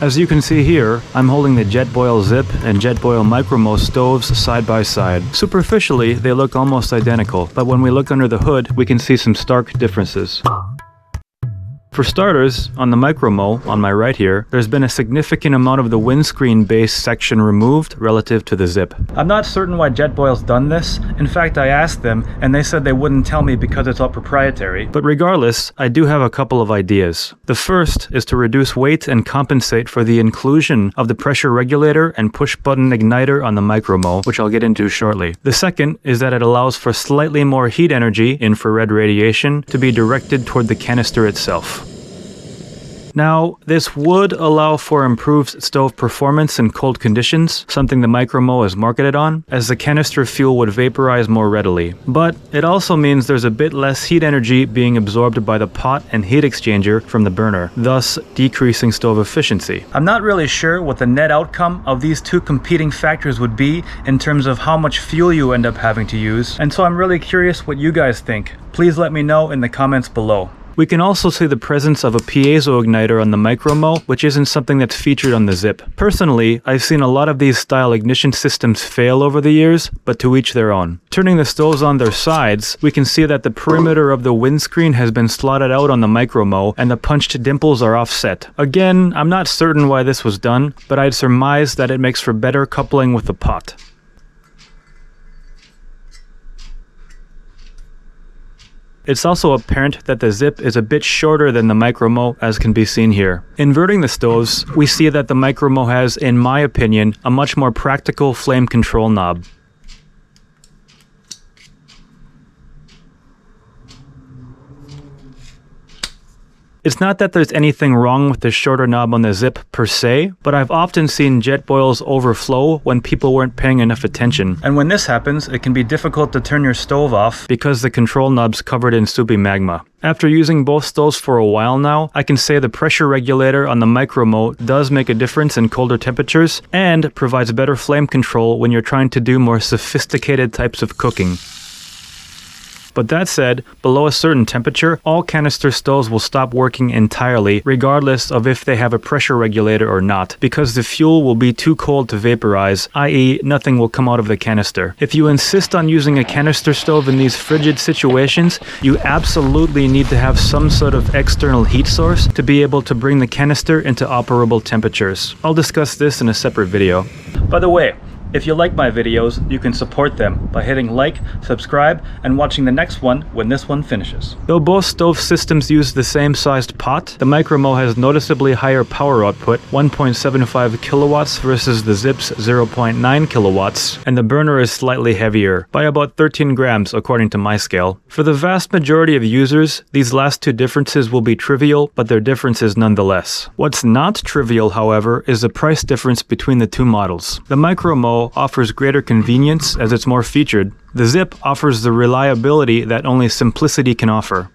As you can see here, I'm holding the Jetboil Zip and Jetboil MicroMo stoves side by side. Superficially, they look almost identical, but when we look under the hood, we can see some stark differences. For starters, on the MicroMo, on my right here, there's been a significant amount of the windscreen base section removed relative to the Zip. I'm not certain why Jetboil's done this. In fact, I asked them, and they said they wouldn't tell me because it's all proprietary. But regardless, I do have a couple of ideas. The first is to reduce weight and compensate for the inclusion of the pressure regulator and push-button igniter on the MicroMo, which I'll get into shortly. The second is that it allows for slightly more heat energy, infrared radiation, to be directed toward the canister itself. Now, this would allow for improved stove performance in cold conditions, something the MicroMo is marketed on, as the canister fuel would vaporize more readily. But it also means there's a bit less heat energy being absorbed by the pot and heat exchanger from the burner, thus decreasing stove efficiency. I'm not really sure what the net outcome of these two competing factors would be in terms of how much fuel you end up having to use, and so I'm really curious what you guys think. Please let me know in the comments below. We can also see the presence of a piezo igniter on the MicroMo, which isn't something that's featured on the Zip. Personally, I've seen a lot of these style ignition systems fail over the years, but to each their own. Turning the stoves on their sides, we can see that the perimeter of the windscreen has been slotted out on the MicroMo, and the punched dimples are offset. Again, I'm not certain why this was done, but I'd surmise that it makes for better coupling with the pot. It's also apparent that the Zip is a bit shorter than the MicroMo, as can be seen here. Inverting the stoves, we see that the MicroMo has, in my opinion, a much more practical flame control knob. It's not that there's anything wrong with the shorter knob on the Zip per se, but I've often seen Jetboils overflow when people weren't paying enough attention. And when this happens, it can be difficult to turn your stove off because the control knob's covered in soupy magma. After using both stoves for a while now, I can say the pressure regulator on the MicroMo does make a difference in colder temperatures and provides better flame control when you're trying to do more sophisticated types of cooking. But that said, below a certain temperature, all canister stoves will stop working entirely, regardless of if they have a pressure regulator or not, because the fuel will be too cold to vaporize, i.e. nothing will come out of the canister. If you insist on using a canister stove in these frigid situations, you absolutely need to have some sort of external heat source to be able to bring the canister into operable temperatures. I'll discuss this in a separate video. By the way, if you like my videos, you can support them by hitting like, subscribe, and watching the next one when this one finishes. Though both stove systems use the same sized pot, the MicroMo has noticeably higher power output, 1.75 kilowatts versus the Zip's 0.9 kilowatts, and the burner is slightly heavier, by about 13 grams according to my scale. For the vast majority of users, these last two differences will be trivial, but they're differences nonetheless. What's not trivial, however, is the price difference between the two models. The MicroMo offers greater convenience as it's more featured. The Zip offers the reliability that only simplicity can offer.